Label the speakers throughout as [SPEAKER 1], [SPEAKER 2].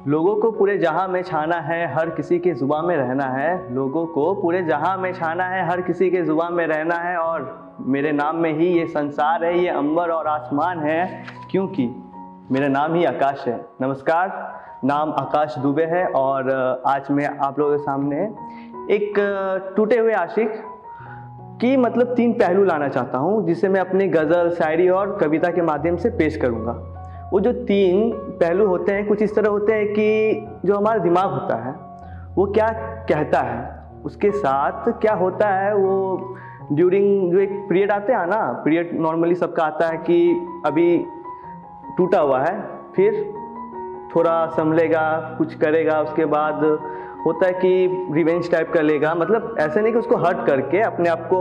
[SPEAKER 1] लोगों को पूरे जहां में छाना है, हर किसी के जुबान में रहना है। लोगों को पूरे जहां में छाना है, हर किसी के जुबान में रहना है। और मेरे नाम में ही ये संसार है, ये अंबर और आसमान है, क्योंकि मेरा नाम ही आकाश है। नमस्कार, नाम आकाश दुबे है और आज मैं आप लोगों के सामने एक टूटे हुए आशिक की मतलब 3 पहलू लाना चाहता हूँ, जिसे मैं अपनी गज़ल, शायरी और कविता के माध्यम से पेश करूँगा। वो जो 3 पहलू होते हैं कुछ इस तरह होते हैं कि जो हमारा दिमाग होता है वो क्या कहता है, उसके साथ क्या होता है, वो ड्यूरिंग जो एक पीरियड आते हैं ना, पीरियड नॉर्मली सबका आता है कि अभी टूटा हुआ है, फिर थोड़ा संभलेगा, कुछ करेगा, उसके बाद होता है कि रिवेंज टाइप का लेगा। मतलब ऐसे नहीं कि उसको हर्ट करके अपने आप को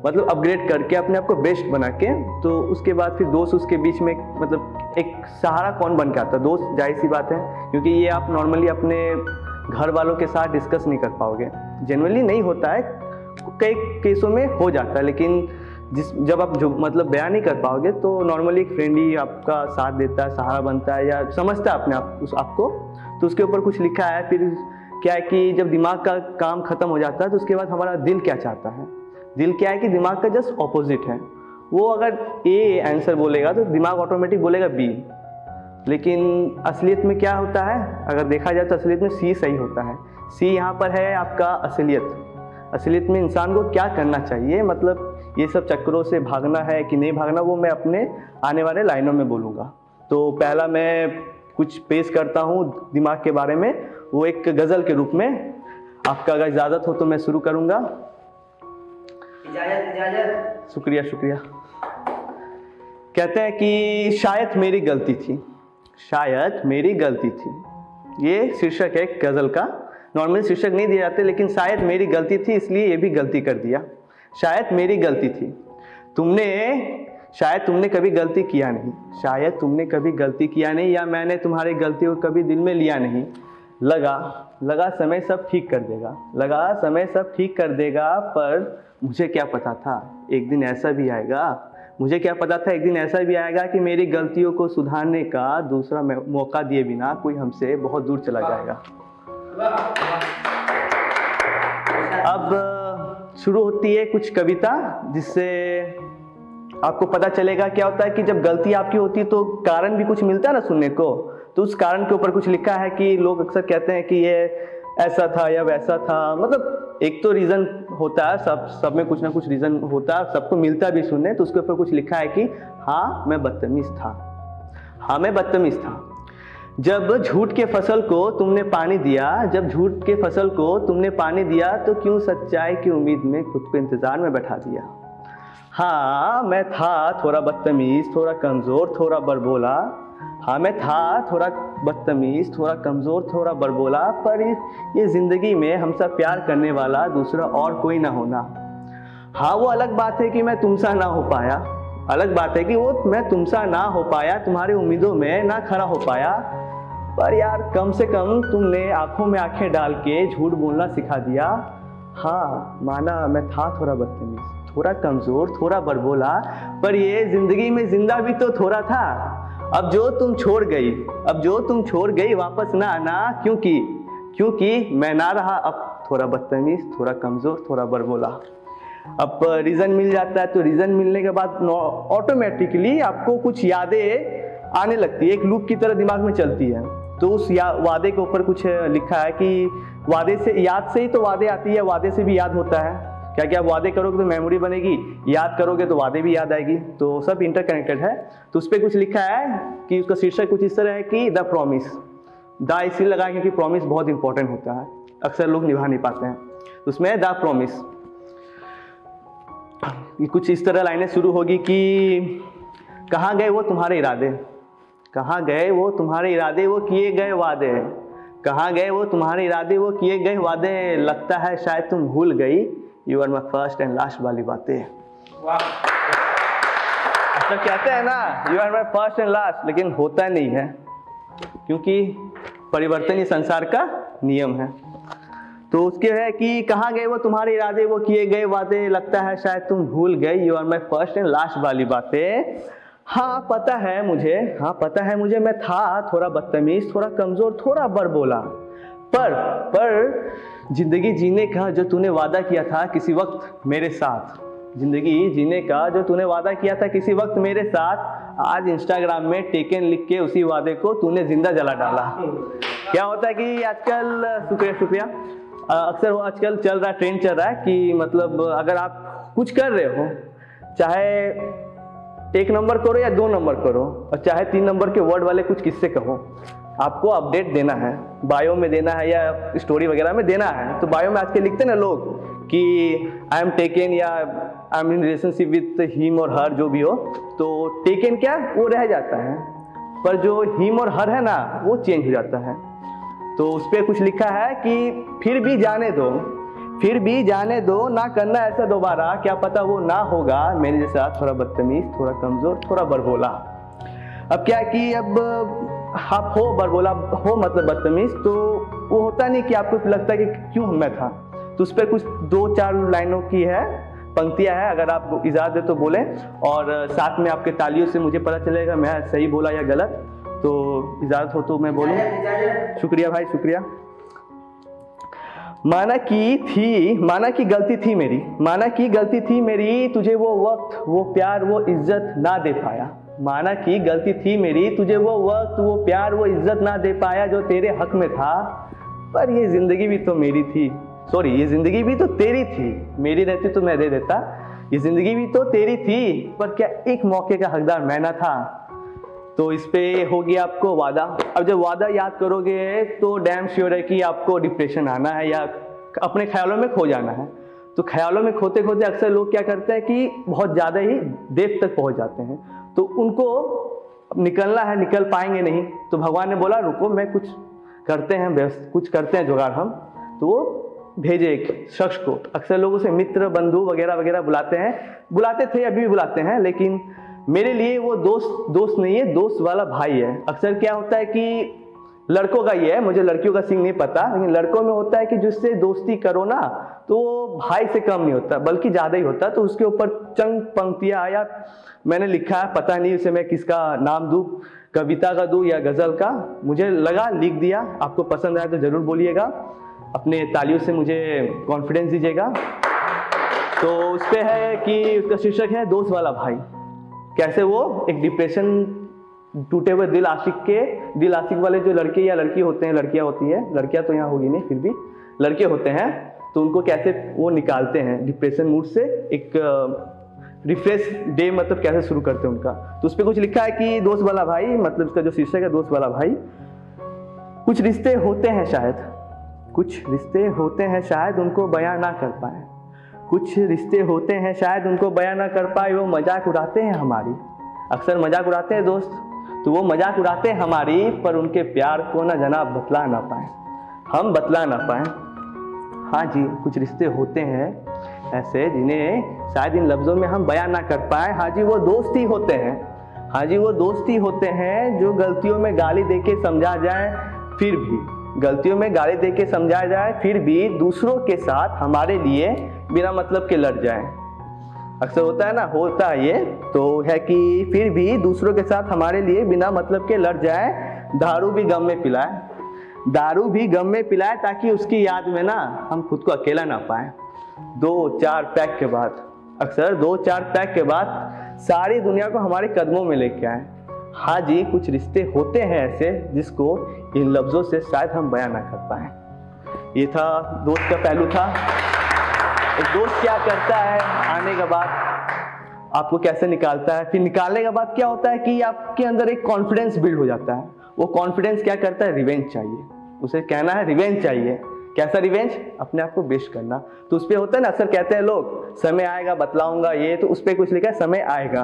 [SPEAKER 1] मतलब अपग्रेड करके अपने आप को बेस्ट बना के, तो उसके बाद फिर दोस्त उसके बीच में मतलब एक सहारा कौन बन के आता है? दोस्त, जाहिर सी बात है, क्योंकि ये आप नॉर्मली अपने घर वालों के साथ डिस्कस नहीं कर पाओगे। जनरली नहीं होता है, कई केसों में हो जाता है, लेकिन जब आप जो मतलब बयान नहीं कर पाओगे तो नॉर्मली एक फ्रेंड ही आपका साथ देता है, सहारा बनता है या समझता है अपने आप उस आपको। तो उसके ऊपर कुछ लिखा है। फिर क्या है कि जब दिमाग का काम खत्म हो जाता है तो उसके बाद हमारा दिल क्या चाहता है? दिल क्या है कि दिमाग का जस्ट ऑपोजिट है। वो अगर ए आंसर बोलेगा तो दिमाग ऑटोमेटिक बोलेगा बी, लेकिन असलियत में क्या होता है? अगर देखा जाए तो असलियत में सी सही होता है। सी यहाँ पर है आपका असलियत। असलियत में इंसान को क्या करना चाहिए, मतलब ये सब चक्करों से भागना है कि नहीं भागना, वो मैं अपने आने वाले लाइनों में बोलूँगा। तो पहला मैं कुछ पेश करता हूँ दिमाग के बारे में, वो एक गज़ल के रूप में। आपका अगर इजाज़त हो तो मैं शुरू करूँगा।
[SPEAKER 2] इजाज़त।
[SPEAKER 1] शुक्रिया शुक्रिया। कहते हैं कि शायद मेरी गलती थी, शायद मेरी गलती थी। ये शीर्षक है गज़ल का। नॉर्मली शीर्षक नहीं दिए जाते, लेकिन शायद मेरी गलती थी इसलिए ये भी गलती कर दिया। शायद मेरी गलती थी, शायद तुमने कभी गलती किया नहीं, शायद तुमने कभी गलती किया नहीं, या मैंने तुम्हारी गलती को कभी दिल में लिया नहीं। लगा समय सब ठीक कर देगा, लगा समय सब ठीक कर देगा, पर मुझे क्या पता था एक दिन ऐसा भी आएगा, मुझे क्या पता था एक दिन ऐसा भी आएगा कि मेरी गलतियों को सुधारने का दूसरा मौका दिए बिना कोई हमसे बहुत दूर चला जाएगा। अब शुरू होती है कुछ कविता, जिससे आपको पता चलेगा क्या होता है कि जब गलती आपकी होती है तो कारण भी कुछ मिलता है ना सुनने को। तो उस कारण के ऊपर कुछ लिखा है कि लोग अक्सर कहते हैं कि ये ऐसा था या वैसा था। मतलब एक तो रीज़न होता है, सब में कुछ ना कुछ रीज़न होता है, सबको मिलता भी सुनने। तो उसके ऊपर कुछ लिखा है कि हाँ मैं बदतमीज़ था, हाँ मैं बदतमीज़ था। जब झूठ के फसल को तुमने पानी दिया, जब झूठ के फसल को तुमने पानी दिया, तो क्यों सच्चाई की उम्मीद में खुद को इंतज़ार में बैठा दिया। हाँ मैं था थोड़ा बदतमीज़, थोड़ा कमज़ोर, थोड़ा बड़बोला। हाँ मैं था थोड़ा बदतमीज़, थोड़ा कमज़ोर, थोड़ा बड़बोला, पर ये ज़िंदगी में हमसे प्यार करने वाला दूसरा और कोई ना होना। हाँ वो अलग बात है कि मैं तुमसा ना हो पाया, अलग बात है कि वो मैं तुमसा ना हो पाया, तुम्हारी उम्मीदों में ना खड़ा हो पाया। पर यार कम से कम तुमने आंखों में आंखें डाल के झूठ बोलना सिखा दिया। हाँ माना मैं था थोड़ा बदतमीज़, थोड़ा कमज़ोर, थोड़ा बड़बोला, पर ये ज़िंदगी में जिंदा भी तो थोड़ा था। अब जो तुम छोड़ गई वापस ना आना, क्योंकि मैं ना रहा अब थोड़ा बदतमीज़, थोड़ा कमज़ोर, थोड़ा बड़बोला। अब रीज़न मिल जाता है, तो रीज़न मिलने के बाद ऑटोमेटिकली आपको कुछ यादें आने लगती है, एक लूप की तरह दिमाग में चलती है। तो उस वादे के ऊपर कुछ लिखा है कि वादे से, याद से ही तो वादे आती है, वादे से भी याद होता है। क्या क्या आप वादे करोगे तो मेमोरी बनेगी, याद करोगे तो वादे भी याद आएगी, तो सब इंटरकनेक्टेड है। तो उस पर कुछ लिखा है कि उसका शीर्षक कुछ इस तरह है कि द प्रॉमिस। द इसलिए लगा क्योंकि प्रॉमिस बहुत इंपॉर्टेंट होता है, अक्सर लोग निभा नहीं पाते हैं। तो उसमें द प्रॉमिस कुछ इस तरह लाइनें शुरू होगी कि कहाँ गए वो तुम्हारे इरादे, कहाँ गए वो तुम्हारे इरादे, वो किए गए वादे, कहाँ गए वो तुम्हारे इरादे, वो किए गए वादे, लगता है शायद तुम भूल गई, you are my first and last वाली बातें। तो कहते हैं ना you are my first and last, लेकिन होता नहीं है, क्योंकि परिवर्तन ही संसार का नियम है। तो उसके है कि कहाँ गए वो तुम्हारे इरादे, वो किए गए वादे, लगता है शायद तुम भूल गए, you are my first and last वाली बातें। हाँ पता है मुझे मैं था थोड़ा बदतमीज, थोड़ा कमजोर, थोड़ा बड़बोला, पर जिंदगी जीने का जो तूने वादा किया था किसी वक्त मेरे साथ, जिंदगी जीने का जो तूने वादा किया था किसी वक्त मेरे साथ, आज इंस्टाग्राम में टेकन लिख के उसी वादे को तूने जिंदा जला डाला। क्या होता है कि आजकल शुक्रिया अक्सर आजकल चल रहा ट्रेंड चल रहा है कि मतलब अगर आप कुछ कर रहे हो, चाहे 1 नंबर करो या 2 नंबर करो, और चाहे 3 नंबर के वर्ड वाले कुछ किस्से कहो, आपको अपडेट देना है, बायो में देना है या स्टोरी वगैरह में देना है। तो बायो में आज के लिखते ना लोग कि आई एम टेकन या I am in relationship with him और हर, जो भी हो, तो टेकन क्या वो रह जाता है, पर जो हिम और हर है ना वो चेंज हो जाता है। तो उस पर कुछ लिखा है कि फिर भी जाने दो ना करना ऐसा दोबारा, क्या पता वो ना होगा मेरे जैसा थोड़ा बदतमीज, थोड़ा कमजोर, थोड़ा बड़बोला। अब क्या कि अब आप हो बड़बोला हो मतलब बदतमीज, तो वो होता नहीं कि आपको लगता है कि क्यों मैं था। तो उस पर कुछ 2-4 लाइनों की है, पंक्तियां है, अगर आप इजाज़त दे तो बोले, और साथ में आपके तालियों से मुझे पता चलेगा मैं सही बोला या गलत। तो इजाज़त हो तो मैं बोलूं। शुक्रिया भाई, शुक्रिया। माना की गलती थी मेरी, तुझे वो वक्त, वो प्यार, वो इज्जत ना दे पाया। माना की गलती थी मेरी, तुझे वो वक्त, वो प्यार, वो इज्जत ना दे पाया जो तेरे हक में था। पर ये जिंदगी भी तो मेरी थी, ये जिंदगी भी तो तेरी थी, मेरी रहती तो मैं दे देता। ये जिंदगी भी तो तेरी थी, पर क्या एक मौके का हकदार मैं ना था। तो इस पे हो गया आपको वादा। अब जब वादा याद करोगे तो डैम श्योर है कि आपको डिप्रेशन आना है या अपने ख्यालों में खो जाना है। तो ख्यालों में खोते खोते अक्सर लोग क्या करते हैं कि बहुत ज़्यादा ही देर तक पहुंच जाते हैं। तो उनको निकलना है, निकल पाएंगे नहीं। तो भगवान ने बोला रुको, मैं कुछ करते हैं जुगाड़ हम। तो वो भेजे एक शख्स को। अक्सर लोग उसे मित्र, बंधु वगैरह वगैरह बुलाते थे, अभी भी बुलाते हैं, लेकिन मेरे लिए वो दोस्त नहीं है, दोस्त वाला भाई है। अक्सर क्या होता है कि लड़कों का ये है, मुझे लड़कियों का सीन नहीं पता, लेकिन लड़कों में होता है कि जिससे दोस्ती करो ना तो भाई से कम नहीं होता बल्कि ज़्यादा ही होता। तो उसके ऊपर चंद पंक्तियाँ या मैंने लिखा है, पता नहीं उसे मैं किसका नाम दूँ, कविता का दूँ या गज़ल का, मुझे लगा लिख दिया। आपको पसंद आया तो ज़रूर बोलिएगा, अपने तालियों से मुझे कॉन्फिडेंस दीजिएगा। तो उस पर है कि उसका शीर्षक है दोस्त वाला भाई। कैसे वो एक डिप्रेशन, टूटे हुए दिल आशिक वाले जो लड़के या लड़की होते हैं, लड़कियां होती है, लड़कियां तो यहाँ होगी नहीं, फिर भी लड़के होते हैं, तो उनको कैसे वो निकालते हैं डिप्रेशन मूड से, एक रिफ्रेश डे मतलब कैसे शुरू करते हैं उनका। तो उस पर कुछ लिखा है कि दोस्त वाला भाई, मतलब इसका जो शीर्षक है दोस्त वाला भाई। कुछ रिश्ते होते हैं शायद उनको बयां ना कर पाए, कुछ रिश्ते होते हैं शायद उनको बयां ना कर पाए, वो मजाक उड़ाते हैं हमारी। अक्सर मजाक उड़ाते हैं दोस्त, तो वो मजाक उड़ाते हैं हमारी, पर उनके प्यार को ना जनाब बतला ना पाए, हम बतला ना पाए। हाँ जी, कुछ रिश्ते होते हैं ऐसे जिन्हें शायद इन लफ्ज़ों में हम बयां ना कर पाए। हाँ जी, वो दोस्त ही होते हैं जो गलतियों में गाली देके समझा जाए, फिर भी दूसरों के साथ हमारे लिए बिना मतलब के लड़ जाए। अक्सर होता है ना, होता है ये, तो है कि फिर भी दूसरों के साथ हमारे लिए बिना मतलब के लड़ जाए। दारू भी गम में पिलाए ताकि उसकी याद में ना हम खुद को अकेला ना पाए। 2-4 पैक के बाद, अक्सर 2-4 पैक के बाद सारी दुनिया को हमारे कदमों में लेके आए। हाँ जी, कुछ रिश्ते होते हैं ऐसे जिसको इन लफ्ज़ों से शायद हम बयां ना कर पाए। ये था दोस्त का पहलू था। एक दोस्त क्या करता है, आने के बाद आपको कैसे निकालता है, फिर निकालने के बाद क्या होता है कि आपके अंदर एक कॉन्फिडेंस बिल्ड हो जाता है। वो कॉन्फिडेंस क्या करता है, रिवेंज चाहिए, उसे कहना है रिवेंज चाहिए। कैसा रिवेंज, अपने आप को बेस्ट करना। तो उस पर होता है ना, अक्सर कहते हैं लोग समय आएगा बतलाऊंगा ये, तो उस पर कुछ लिखा है समय आएगा।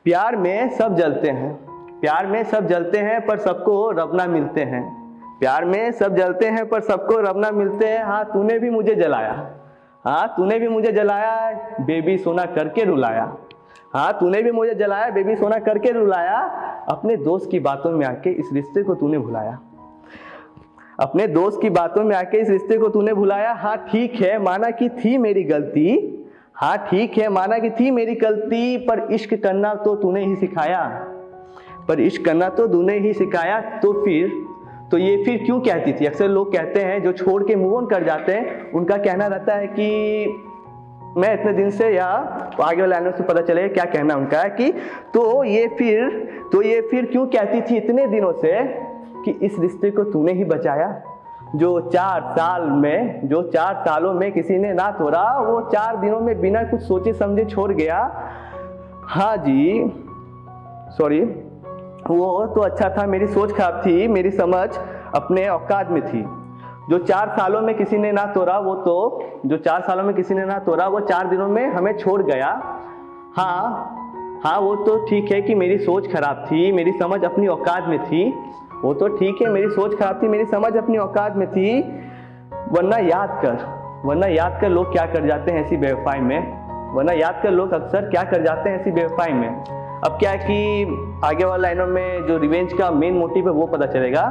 [SPEAKER 1] प्यार में सब जलते हैं पर सबको रब ना मिलते हैं। हाँ, तूने भी मुझे जलाया, हाँ तूने भी मुझे जलाया बेबी सोना करके रुलाया, हाँ तूने भी मुझे जलाया बेबी सोना करके रुलाया, अपने दोस्त की बातों में आके इस रिश्ते को तूने भुलाया, अपने दोस्त की बातों में आके इस रिश्ते को तूने भुलाया। हाँ ठीक है माना कि थी मेरी गलती, हाँ ठीक है माना कि थी मेरी गलती, पर इश्क करना तो तूने ही सिखाया, पर इश्क करना तो तूने ही सिखाया। तो ये फिर क्यों कहती थी? अक्सर लोग कहते हैं जो छोड़ के मूव ऑन कर जाते हैं, उनका कहना रहता है कि मैं इतने दिन से, या तो आगे वाले लाइनों से पता चलेगा क्या कहना उनका है कि तो ये फिर क्यों कहती थी इतने दिनों से कि इस रिश्ते को तूने ही बचाया, जो 4 सालों में किसी ने ना तोड़ा, वो 4 दिनों में बिना कुछ सोचे समझे छोड़ गया। हाँ जी सॉरी, वो तो अच्छा था, मेरी सोच खराब थी, मेरी समझ अपने औकात में थी, जो 4 सालों में किसी ने ना तोड़ा जो 4 सालों में किसी ने ना तोड़ा, वो 4 दिनों में हमें छोड़ गया। हाँ वो तो ठीक है कि मेरी सोच खराब थी, मेरी समझ अपनी औकात में थी, वो तो ठीक है मेरी सोच खराब थी, मेरी समझ अपनी औकात में थी, वरना याद कर लोग क्या कर जाते हैं ऐसी बेवफाई में, वरना याद कर लोग अक्सर क्या कर जाते हैं ऐसी बेवफाई में। अब क्या है कि आगे वाले लाइनों में जो रिवेंज का मेन मोटिव है वो पता चलेगा।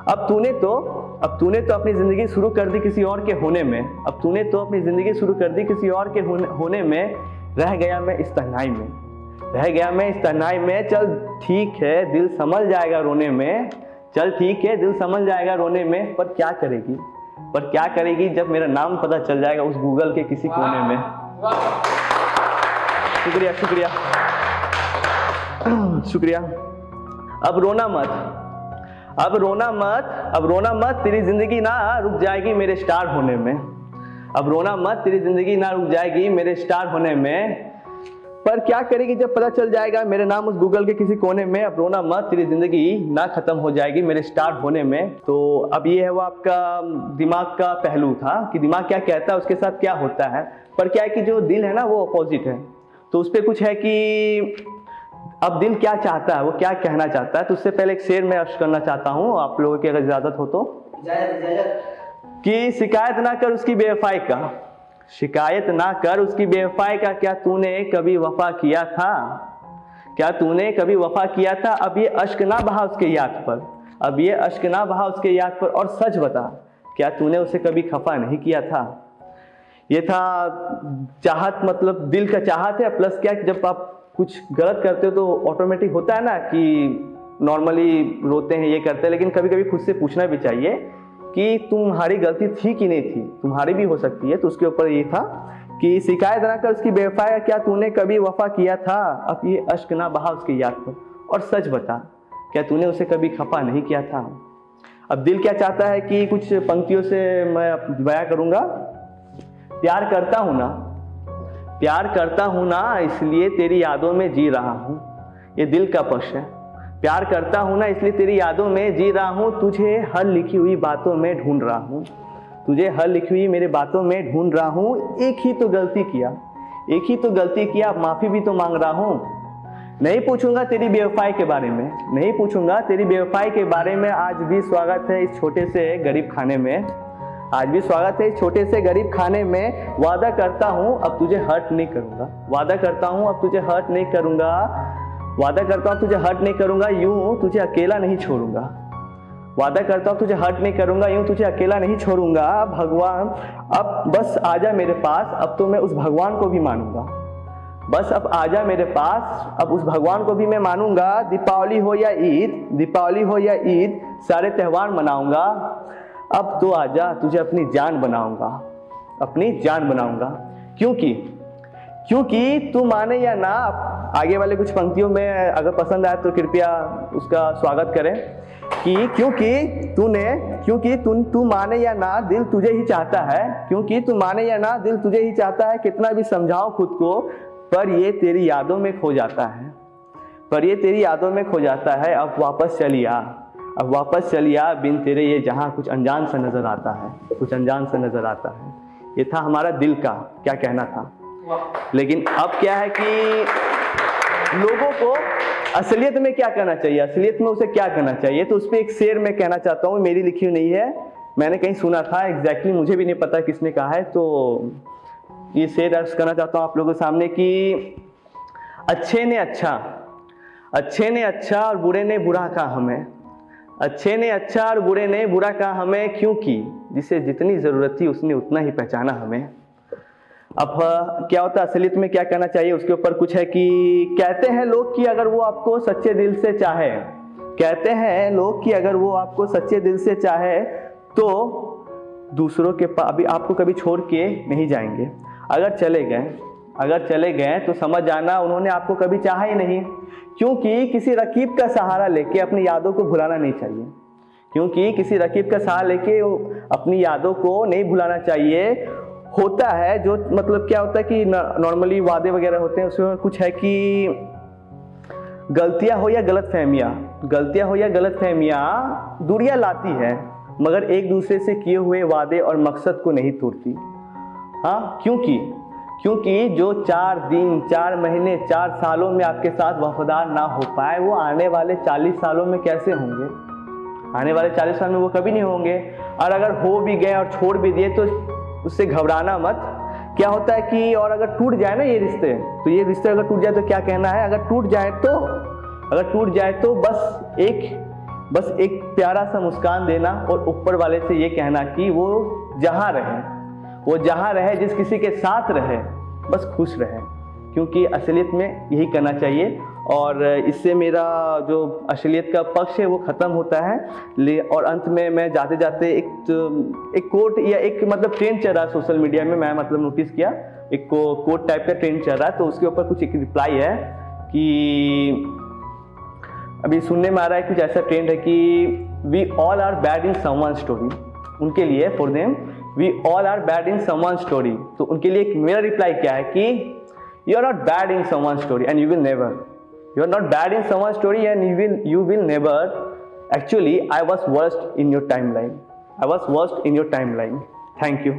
[SPEAKER 1] अब तूने तो अपनी जिंदगी शुरू कर दी किसी और के होने में, अब तूने तो अपनी जिंदगी शुरू कर दी किसी और के होने में, रह गया मैं इस तन्हाई में, चल ठीक है दिल संभल जाएगा रोने में, चल ठीक है दिल संभल जाएगा रोने में, पर क्या करेगी जब मेरा नाम पता चल जाएगा उस गूगल के किसी कोने में। शुक्रिया। अब रोना मत तेरी जिंदगी ना रुक जाएगी मेरे स्टार होने में, अब रोना मत तेरी जिंदगी ना रुक जाएगी मेरे स्टार होने में, पर क्या करेगी जब पता चल जाएगा मेरे नाम उस गूगल के किसी कोने में, अब रोना मत तेरी जिंदगी ना खत्म हो जाएगी मेरे स्टार होने में। तो अब ये है वो आपका दिमाग का पहलू था कि दिमाग क्या कहता है उसके साथ क्या होता है, पर क्या है कि जो दिल है ना वो अपोजिट है, तो उस पर कुछ है कि अब दिल क्या चाहता है, वो क्या कहना चाहता है। तो उससे पहले एक शेर मैं अर्ज करना चाहता हूँ आप लोगों की अगर इजाजत हो तो, कि शिकायत ना कर उसकी बेवफाई का, क्या तूने कभी वफा किया था, अब ये अश्क ना बहा उसके याद पर, और सच बता क्या तूने उसे कभी खफा नहीं किया था। ये था चाहत, मतलब दिल का चाहत है, प्लस क्या जब आप कुछ गलत करते हो तो ऑटोमेटिक होता है ना कि नॉर्मली रोते हैं ये करते हैं, लेकिन कभी कभी खुद से पूछना भी चाहिए कि तुम्हारी गलती थी कि नहीं थी, तुम्हारी भी हो सकती है। तो उसके ऊपर ये था कि शिकायत ना कर उसकी बेवफाई का, क्या तूने कभी वफा किया था, अब ये अश्क ना बहा उसके याद पर, और सच बता क्या तूने उसे कभी खफा नहीं किया था। अब दिल क्या चाहता है कि कुछ पंक्तियों से मैं बयां करूंगा। प्यार करता हूं ना इसलिए तेरी यादों में जी रहा हूं, ये दिल का पक्ष है। प्यार करता हूं ना इसलिए तेरी यादों में जी रहा हूं, तुझे हर लिखी हुई बातों में ढूंढ रहा हूं, मेरे बातों में ढूंढ रहा हूं। एक ही तो गलती किया, माफी भी तो मांग रहा हूं। नहीं पूछूंगा तेरी बेवफाई के बारे में, आज भी स्वागत है इस छोटे से गरीब खाने में, वादा करता हूं अब तुझे हर्ट नहीं करूंगा, यूं तुझे अकेला नहीं छोड़ूंगा। भगवान अब बस आजा मेरे पास, अब तो मैं उस भगवान को भी मानूंगा, अब उस भगवान को भी मैं मानूंगा। दीपावली हो या ईद सारे त्योहार मनाऊंगा, अब तो आजा तुझे अपनी जान बनाऊंगा। क्योंकि तू माने या ना, आगे वाले कुछ पंक्तियों में अगर पसंद आए तो कृपया उसका स्वागत करें कि क्योंकि तू माने या ना दिल तुझे ही चाहता है, कितना भी समझाओ खुद को, पर ये तेरी यादों में खो जाता है। अब वापस चलिया बिन तेरे ये जहां कुछ अनजान सा नजर आता है। ये था हमारा दिल का क्या कहना था। लेकिन अब क्या है कि लोगों को असलियत में क्या करना चाहिए, असलियत में उसे क्या करना चाहिए। तो उस पर एक शेर मैं कहना चाहता हूँ, मेरी लिखी हुई नहीं है, मैंने कहीं सुना था, एग्जैक्टली मुझे भी नहीं पता किसने कहा है। तो ये शेर अर्ज करना चाहता हूँ आप लोगों के सामने कि अच्छे ने अच्छा और बुरे ने बुरा कहा हमें, अच्छे ने अच्छा और बुरे ने बुरा कहा हमें, क्योंकि जिसे जितनी ज़रूरत थी उसने उतना ही पहचाना हमें। अब क्या होता है असलियत में क्या करना चाहिए, उसके ऊपर कुछ है कि कहते हैं लोग कि अगर वो आपको सच्चे दिल से चाहे, कहते हैं लोग कि अगर वो आपको सच्चे दिल से चाहे तो दूसरों के पास भी आपको कभी छोड़ के नहीं जाएंगे। अगर चले गए तो समझ जाना उन्होंने आपको कभी चाहा ही नहीं, क्योंकि किसी रकीब का सहारा लेके अपनी यादों को भुलाना नहीं चाहिए, क्योंकि किसी रकीब का सहारा लेके अपनी यादों को नहीं भुलाना चाहिए। होता है जो मतलब क्या होता है कि नॉर्मली वादे वगैरह होते हैं, उसमें कुछ है कि गलतियां हो या गलत फहमियां दूरियां लाती है, मगर एक दूसरे से किए हुए वादे और मकसद को नहीं तोड़ती। हाँ, क्योंकि जो 4 दिन 4 महीने 4 सालों में आपके साथ वफादार ना हो पाए, वो आने वाले 40 सालों में कैसे होंगे? आने वाले 40 साल में वो कभी नहीं होंगे। और अगर हो भी गए और छोड़ भी दिए तो उससे घबराना मत। क्या होता है कि और अगर टूट जाए ना ये रिश्ते, तो ये रिश्ते अगर टूट जाए तो क्या कहना है, अगर टूट जाए तो बस एक प्यारा सा मुस्कान देना और ऊपर वाले से ये कहना कि वो जहाँ रहे जिस किसी के साथ रहे बस खुश रहे, क्योंकि असलियत में यही करना चाहिए। और इससे मेरा जो असलियत का पक्ष है वो ख़त्म होता है। और अंत में मैं जाते जाते एक कोट या एक मतलब ट्रेंड चल रहा है सोशल मीडिया में, मैं मतलब नोटिस किया एक कोट टाइप का ट्रेंड चल रहा है, तो उसके ऊपर कुछ एक रिप्लाई है कि अभी सुनने में आ रहा है कुछ ऐसा ट्रेंड है कि we all are bad in someone story. उनके लिए for them we all are bad in someone story. तो उनके लिए मेरा रिप्लाई क्या है कि you are not bad in someone story and you will never, you are not bad in someone's story and you will never. Actually I was worst in your timeline. Thank you.